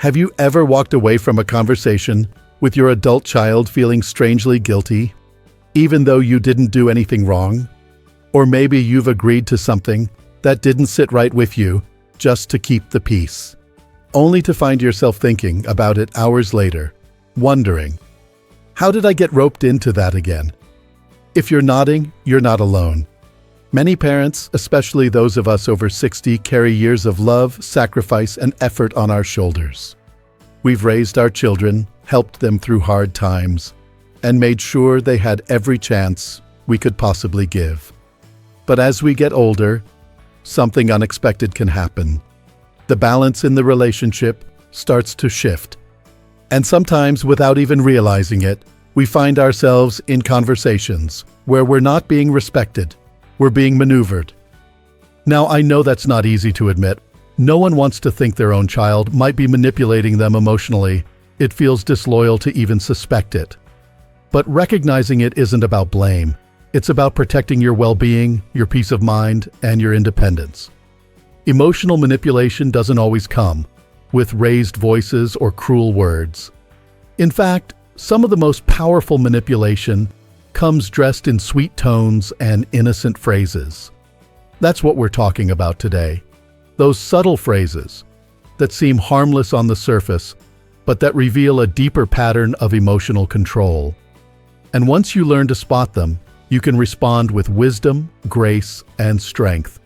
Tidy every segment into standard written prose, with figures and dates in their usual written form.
Have you ever walked away from a conversation with your adult child feeling strangely guilty, even though you didn't do anything wrong? Or maybe you've agreed to something that didn't sit right with you just to keep the peace, only to find yourself thinking about it hours later, wondering, how did I get roped into that again? If you're nodding, you're not alone. Many parents, especially those of us over 60, carry years of love, sacrifice, and effort on our shoulders. We've raised our children, helped them through hard times, and made sure they had every chance we could possibly give. But as we get older, something unexpected can happen. The balance in the relationship starts to shift. And sometimes, without even realizing it, we find ourselves in conversations where we're not being respected, we're being maneuvered. Now, I know that's not easy to admit. No one wants to think their own child might be manipulating them emotionally. It feels disloyal to even suspect it. But recognizing it isn't about blame. It's about protecting your well-being, your peace of mind, and your independence. Emotional manipulation doesn't always come with raised voices or cruel words. In fact, some of the most powerful manipulation comes dressed in sweet tones and innocent phrases. That's what we're talking about today. Those subtle phrases that seem harmless on the surface, but that reveal a deeper pattern of emotional control. And once you learn to spot them, you can respond with wisdom, grace, and strength,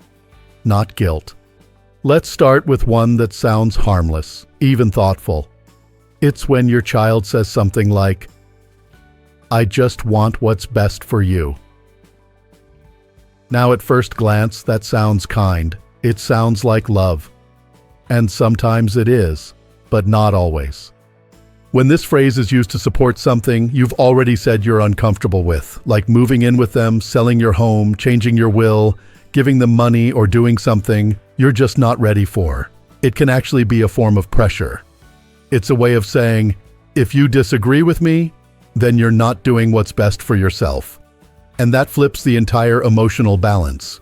not guilt. Let's start with one that sounds harmless, even thoughtful. It's when your child says something like, "I just want what's best for you." Now, at first glance, that sounds kind. It sounds like love. And sometimes it is, but not always. When this phrase is used to support something you've already said you're uncomfortable with, like moving in with them, selling your home, changing your will, giving them money, or doing something you're just not ready for, it can actually be a form of pressure. It's a way of saying, if you disagree with me, then you're not doing what's best for yourself. And that flips the entire emotional balance.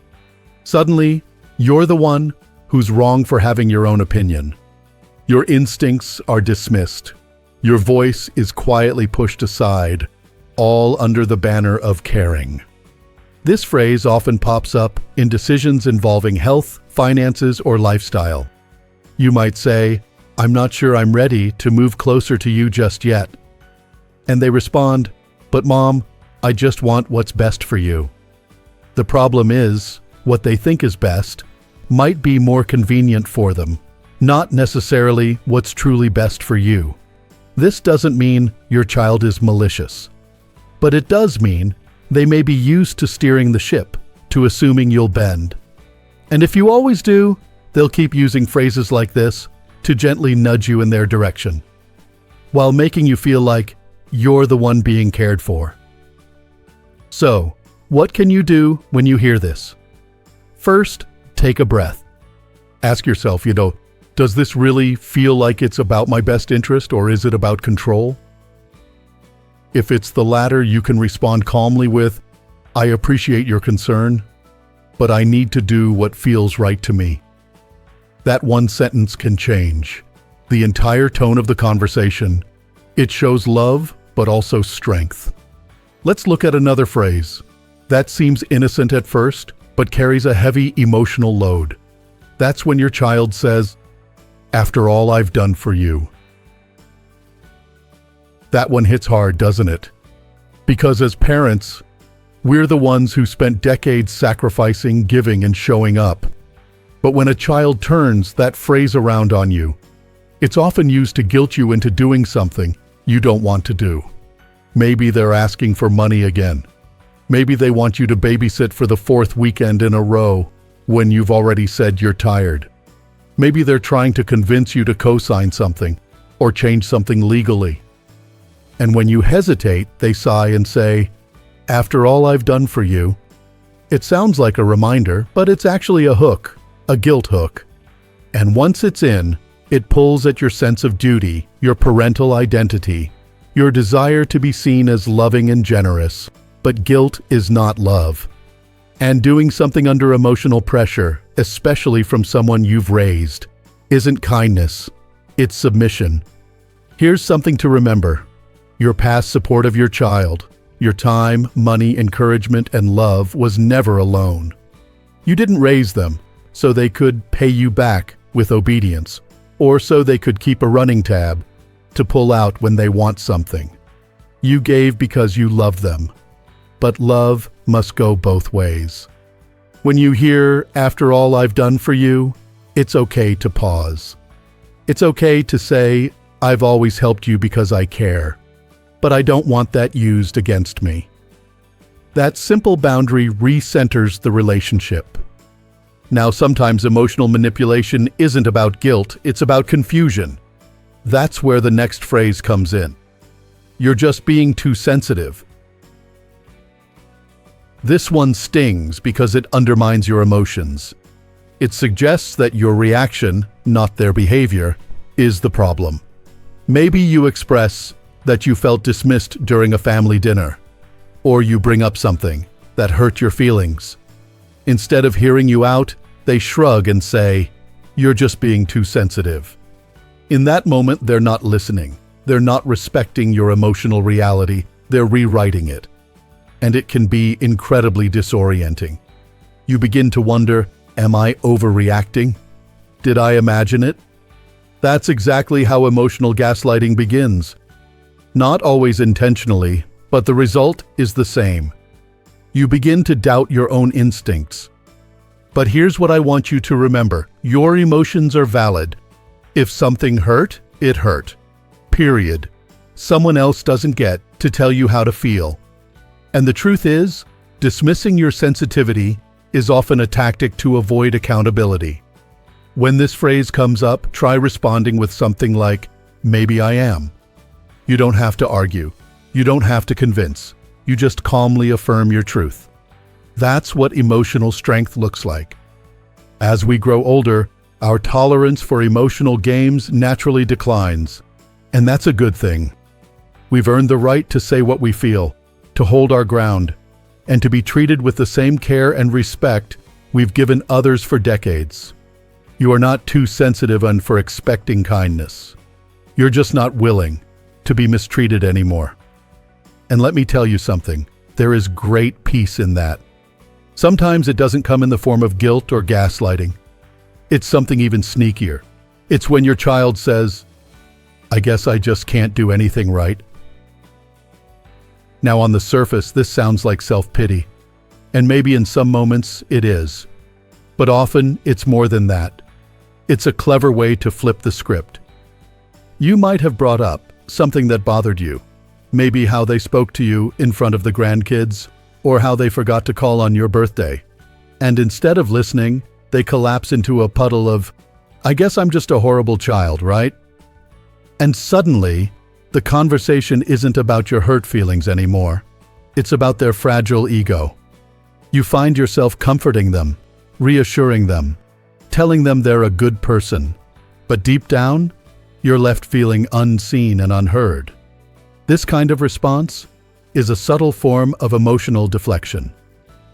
Suddenly, you're the one who's wrong for having your own opinion. Your instincts are dismissed. Your voice is quietly pushed aside, all under the banner of caring. This phrase often pops up in decisions involving health, finances, or lifestyle. You might say, "I'm not sure I'm ready to move closer to you just yet." And they respond, "But Mom, I just want what's best for you." The problem is, what they think is best might be more convenient for them, not necessarily what's truly best for you. This doesn't mean your child is malicious, but it does mean they may be used to steering the ship, to assuming you'll bend. And if you always do, they'll keep using phrases like this to gently nudge you in their direction, while making you feel like you're the one being cared for. So, what can you do when you hear this? First, take a breath. Ask yourself, does this really feel like it's about my best interest, or is it about control? If it's the latter, you can respond calmly with, "I appreciate your concern, but I need to do what feels right to me." That one sentence can change the entire tone of the conversation. It shows love, but also strength. Let's look at another phrase that seems innocent at first, but carries a heavy emotional load. That's when your child says, "After all I've done for you." That one hits hard, doesn't it? Because as parents, we're the ones who spent decades sacrificing, giving, and showing up. But when a child turns that phrase around on you, it's often used to guilt you into doing something you don't want to do. Maybe they're asking for money again. Maybe they want you to babysit for the 4th weekend in a row when you've already said you're tired. Maybe they're trying to convince you to co-sign something or change something legally. And when you hesitate, they sigh and say, "After all I've done for you." It sounds like a reminder, but it's actually a hook, a guilt hook. And once it's in, it pulls at your sense of duty, your parental identity, your desire to be seen as loving and generous. But guilt is not love. And doing something under emotional pressure, especially from someone you've raised, isn't kindness. it's submission. Here's something to remember. Your past support of your child, your time, money, encouragement, and love was never alone. You didn't raise them so they could pay you back with obedience, or so they could keep a running tab to pull out when they want something. You gave because you loved them. But love must go both ways. When you hear, "After all I've done for you," it's okay to pause. It's okay to say, "I've always helped you because I care, but I don't want that used against me." That simple boundary recenters the relationship. Now, sometimes emotional manipulation isn't about guilt, it's about confusion. That's where the next phrase comes in. "You're just being too sensitive." This one stings because it undermines your emotions. It suggests that your reaction, not their behavior, is the problem. Maybe you express that you felt dismissed during a family dinner, or you bring up something that hurt your feelings. Instead of hearing you out, they shrug and say, "You're just being too sensitive." In that moment, they're not listening. They're not respecting your emotional reality. They're rewriting it. And it can be incredibly disorienting. You begin to wonder, am I overreacting? Did I imagine it? That's exactly how emotional gaslighting begins. Not always intentionally, but the result is the same. You begin to doubt your own instincts. But here's what I want you to remember. Your emotions are valid. If something hurt, it hurt. Period. Someone else doesn't get to tell you how to feel. And the truth is, dismissing your sensitivity is often a tactic to avoid accountability. When this phrase comes up, try responding with something like, "Maybe I am." You don't have to argue. You don't have to convince. You just calmly affirm your truth. That's what emotional strength looks like. As we grow older, our tolerance for emotional games naturally declines. And that's a good thing. We've earned the right to say what we feel, to hold our ground, and to be treated with the same care and respect we've given others for decades. You are not too sensitive and for expecting kindness. You're just not willing to be mistreated anymore. And let me tell you something, there is great peace in that. Sometimes it doesn't come in the form of guilt or gaslighting. It's something even sneakier. It's when your child says, "I guess I just can't do anything right." Now, on the surface, this sounds like self-pity, and maybe in some moments it is. But often, it's more than that. It's a clever way to flip the script. You might have brought up something that bothered you, maybe how they spoke to you in front of the grandkids, or how they forgot to call on your birthday. And instead of listening, they collapse into a puddle of, "I guess I'm just a horrible child, right?" And suddenly, the conversation isn't about your hurt feelings anymore. It's about their fragile ego. You find yourself comforting them, reassuring them, telling them they're a good person. But deep down, you're left feeling unseen and unheard. This kind of response is a subtle form of emotional deflection.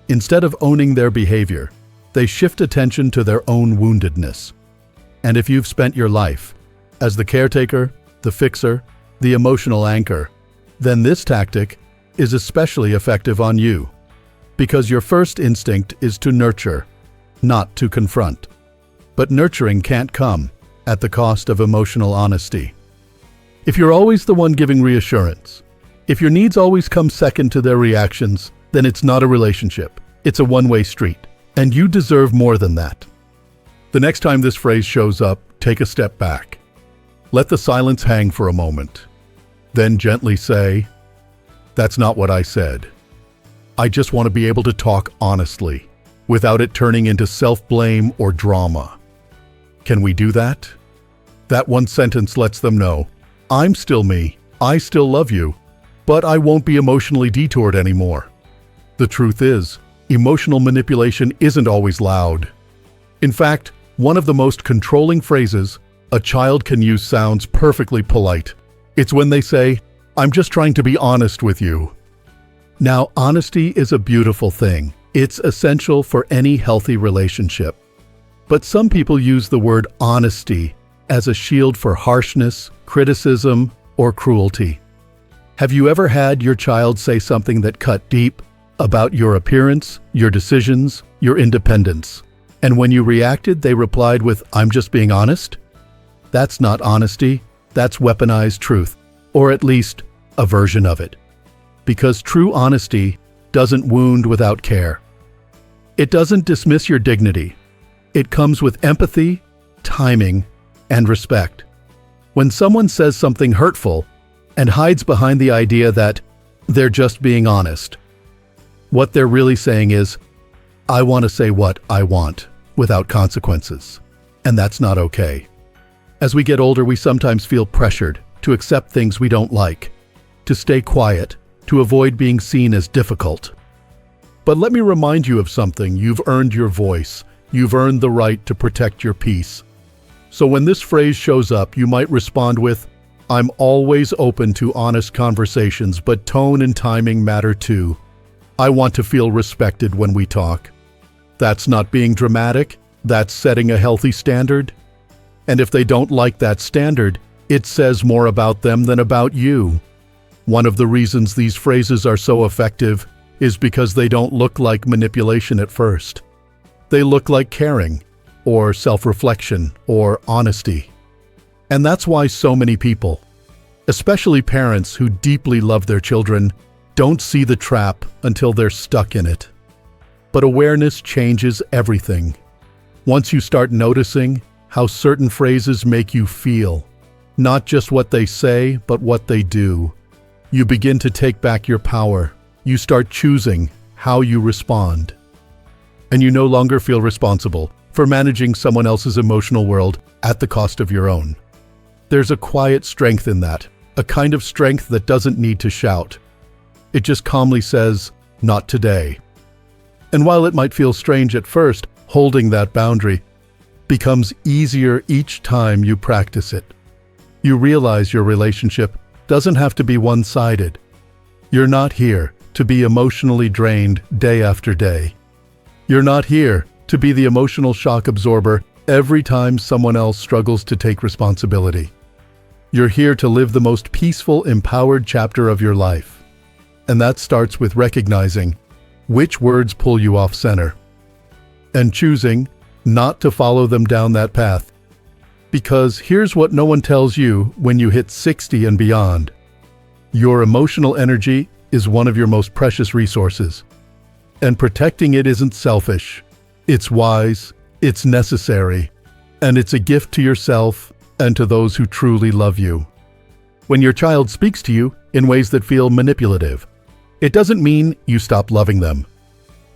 Instead of owning their behavior, they shift attention to their own woundedness. And if you've spent your life as the caretaker, the fixer, the emotional anchor, then this tactic is especially effective on you, because your first instinct is to nurture, not to confront. But nurturing can't come at the cost of emotional honesty. If you're always the one giving reassurance, if your needs always come second to their reactions, then it's not a relationship. It's a one-way street, and you deserve more than that. The next time this phrase shows up, take a step back. Let the silence hang for a moment. Then gently say, "That's not what I said. I just want to be able to talk honestly, without it turning into self-blame or drama." Can we do that? That one sentence lets them know, I'm still me, I still love you, but I won't be emotionally detoured anymore. The truth is, emotional manipulation isn't always loud. In fact, one of the most controlling phrases a child can use sounds perfectly polite. It's when they say, "I'm just trying to be honest with you." Now, honesty is a beautiful thing. It's essential for any healthy relationship. But some people use the word honesty as a shield for harshness, criticism, or cruelty. Have you ever had your child say something that cut deep about your appearance, your decisions, your independence? And when you reacted, they replied with, "I'm just being honest"? That's not honesty, that's weaponized truth, or at least a version of it. Because true honesty doesn't wound without care. It doesn't dismiss your dignity. It comes with empathy, timing, and respect. When someone says something hurtful and hides behind the idea that they're just being honest, what they're really saying is, "I want to say what I want without consequences." And that's not okay. As we get older, we sometimes feel pressured to accept things we don't like, to stay quiet, to avoid being seen as difficult. But let me remind you of something. You've earned your voice. You've earned the right to protect your peace. So when this phrase shows up, you might respond with, "I'm always open to honest conversations, but tone and timing matter too. I want to feel respected when we talk." That's not being dramatic. That's setting a healthy standard. And if they don't like that standard, it says more about them than about you. One of the reasons these phrases are so effective is because they don't look like manipulation at first. They look like caring, or self-reflection, or honesty. And that's why so many people, especially parents who deeply love their children, don't see the trap until they're stuck in it. But awareness changes everything. Once you start noticing how certain phrases make you feel, not just what they say, but what they do, you begin to take back your power. You start choosing how you respond. And you no longer feel responsible for managing someone else's emotional world at the cost of your own. There's a quiet strength in that, a kind of strength that doesn't need to shout. It just calmly says, "Not today." And while it might feel strange at first, holding that boundary becomes easier each time you practice it. You realize your relationship doesn't have to be one-sided. You're not here to be emotionally drained day after day. You're not here to be the emotional shock absorber every time someone else struggles to take responsibility. You're here to live the most peaceful, empowered chapter of your life. And that starts with recognizing which words pull you off center and choosing not to follow them down that path. Because here's what no one tells you when you hit 60 and beyond. Your emotional energy is one of your most precious resources. And protecting it isn't selfish. It's wise, it's necessary, and it's a gift to yourself and to those who truly love you. When your child speaks to you in ways that feel manipulative, it doesn't mean you stop loving them.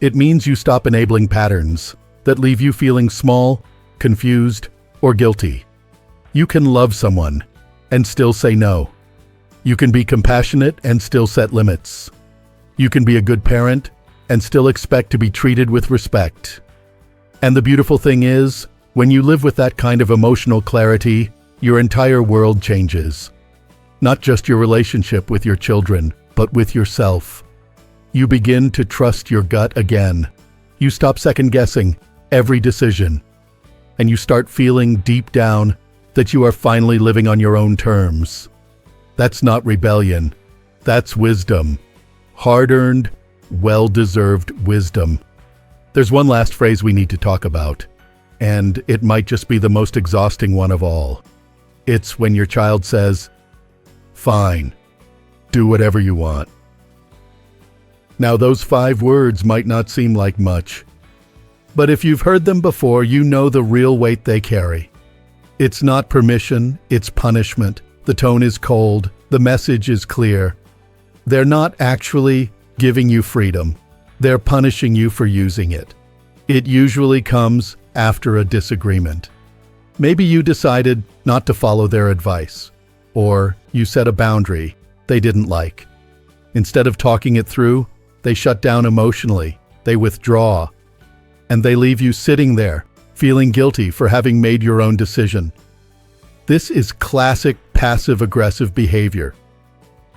It means you stop enabling patterns that leave you feeling small, confused, or guilty. You can love someone and still say no. You can be compassionate and still set limits. You can be a good parent and still expect to be treated with respect. And the beautiful thing is, when you live with that kind of emotional clarity, your entire world changes. Not just your relationship with your children, but with yourself. You begin to trust your gut again. You stop second-guessing every decision. And you start feeling deep down that you are finally living on your own terms. That's not rebellion. That's wisdom. Hard-earned, well-deserved wisdom. There's one last phrase we need to talk about, and it might just be the most exhausting one of all. It's when your child says, "Fine, do whatever you want." Now, those 5 words might not seem like much, but if you've heard them before, you know the real weight they carry. It's not permission, it's punishment. The tone is cold, the message is clear. They're not actually giving you freedom. They're punishing you for using it. It usually comes after a disagreement. Maybe you decided not to follow their advice, or you set a boundary they didn't like. Instead of talking it through, they shut down emotionally, they withdraw, and they leave you sitting there, feeling guilty for having made your own decision. This is classic passive-aggressive behavior.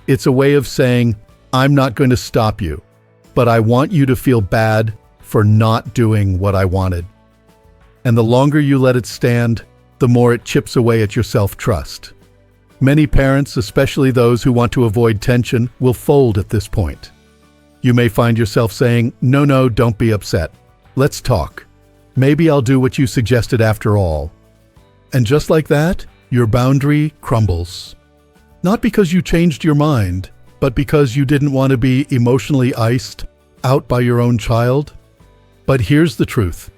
It's a way of saying, "I'm not going to stop you, but I want you to feel bad for not doing what I wanted." And the longer you let it stand, the more it chips away at your self-trust. Many parents, especially those who want to avoid tension, will fold at this point. You may find yourself saying, "No, don't be upset. Let's talk. Maybe I'll do what you suggested after all." And just like that, your boundary crumbles. Not because you changed your mind, but because you didn't want to be emotionally iced out by your own child. But here's the truth.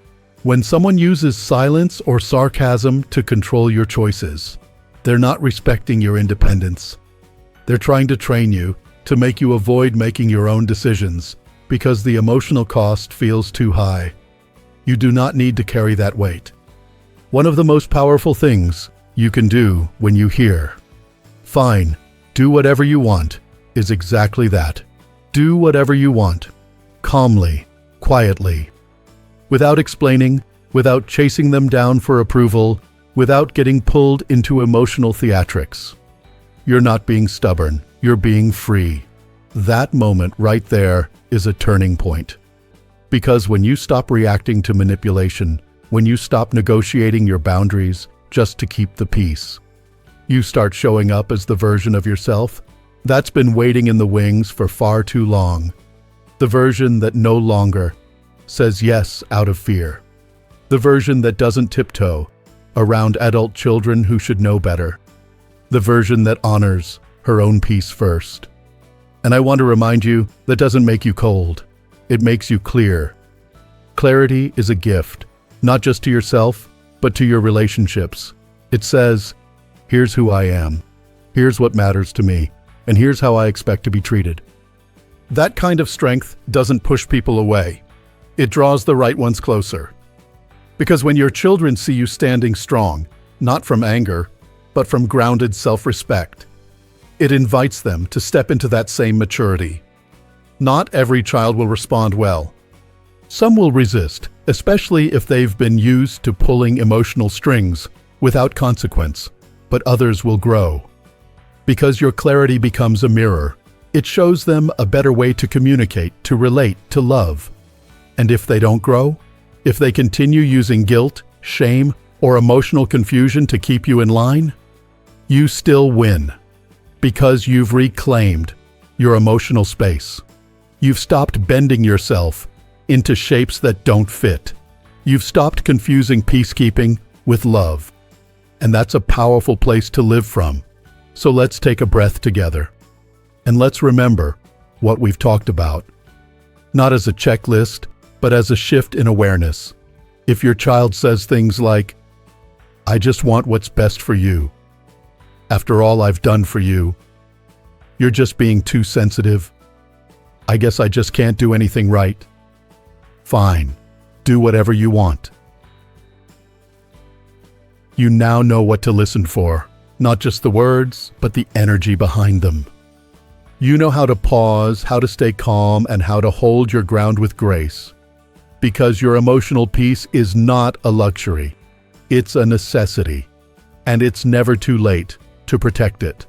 When someone uses silence or sarcasm to control your choices, they're not respecting your independence. They're trying to train you to make you avoid making your own decisions because the emotional cost feels too high. You do not need to carry that weight. One of the most powerful things you can do when you hear, "Fine, do whatever you want," is exactly that. Do whatever you want. Calmly, quietly. Without explaining, without chasing them down for approval, without getting pulled into emotional theatrics. You're not being stubborn, you're being free. That moment right there is a turning point. Because when you stop reacting to manipulation, when you stop negotiating your boundaries just to keep the peace, you start showing up as the version of yourself that's been waiting in the wings for far too long. The version that no longer says yes out of fear. The version that doesn't tiptoe around adult children who should know better. The version that honors her own peace first. And I want to remind you, that doesn't make you cold. It makes you clear. Clarity is a gift, not just to yourself, but to your relationships. It says, here's who I am, here's what matters to me, and here's how I expect to be treated. That kind of strength doesn't push people away. It draws the right ones closer. Because when your children see you standing strong, not from anger, but from grounded self-respect, it invites them to step into that same maturity. Not every child will respond well. Some will resist, especially if they've been used to pulling emotional strings without consequence, but others will grow. Because your clarity becomes a mirror, it shows them a better way to communicate, to relate, to love. And if they don't grow, if they continue using guilt, shame, or emotional confusion to keep you in line, you still win. Because you've reclaimed your emotional space. You've stopped bending yourself into shapes that don't fit. You've stopped confusing peacekeeping with love. And that's a powerful place to live from. So let's take a breath together. And let's remember what we've talked about. Not as a checklist, but as a shift in awareness. If your child says things like, "I just want what's best for you. After all I've done for you. You're just being too sensitive. I guess I just can't do anything right. Fine, do whatever you want." You now know what to listen for, not just the words, but the energy behind them. You know how to pause, how to stay calm, and how to hold your ground with grace. Because your emotional peace is not a luxury. It's a necessity. And it's never too late to protect it.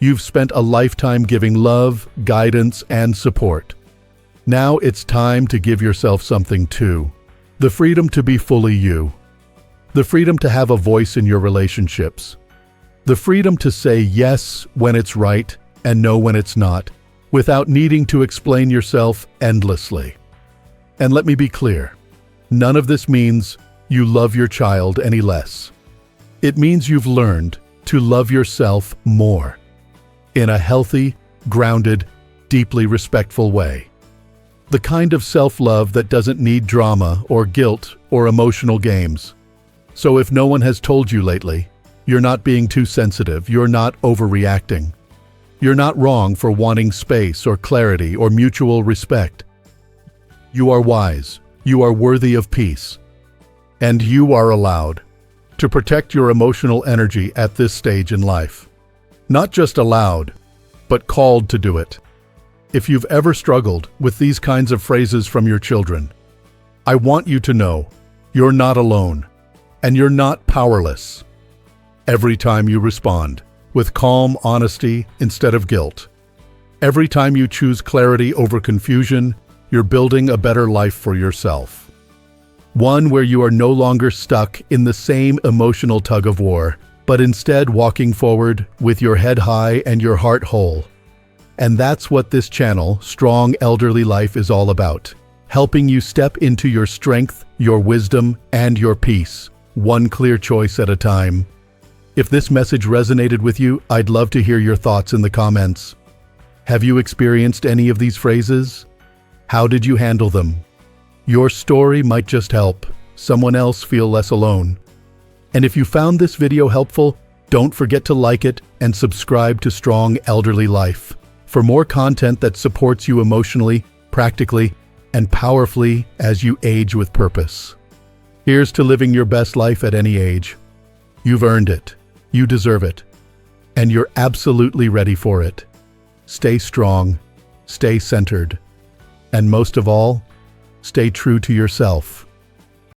You've spent a lifetime giving love, guidance, and support. Now it's time to give yourself something too. The freedom to be fully you. The freedom to have a voice in your relationships. The freedom to say yes when it's right and no when it's not, without needing to explain yourself endlessly. And let me be clear, none of this means you love your child any less. It means you've learned to love yourself more, in a healthy, grounded, deeply respectful way. The kind of self-love that doesn't need drama or guilt or emotional games. So if no one has told you lately, you're not being too sensitive, you're not overreacting. You're not wrong for wanting space or clarity or mutual respect. You are wise, you are worthy of peace, and you are allowed to protect your emotional energy at this stage in life. Not just allowed, but called to do it. If you've ever struggled with these kinds of phrases from your children, I want you to know you're not alone, and you're not powerless. Every time you respond with calm honesty instead of guilt, every time you choose clarity over confusion, you're building a better life for yourself. One where you are no longer stuck in the same emotional tug of war, but instead walking forward with your head high and your heart whole. And that's what this channel, Strong Elderly Life, is all about. Helping you step into your strength, your wisdom, and your peace, one clear choice at a time. If this message resonated with you, I'd love to hear your thoughts in the comments. Have you experienced any of these phrases? How did you handle them? Your story might just help someone else feel less alone. And if you found this video helpful, don't forget to like it and subscribe to Strong Elderly Life for more content that supports you emotionally, practically, and powerfully as you age with purpose. Here's to living your best life at any age. You've earned it, you deserve it, and you're absolutely ready for it. Stay strong, stay centered, and most of all, stay true to yourself.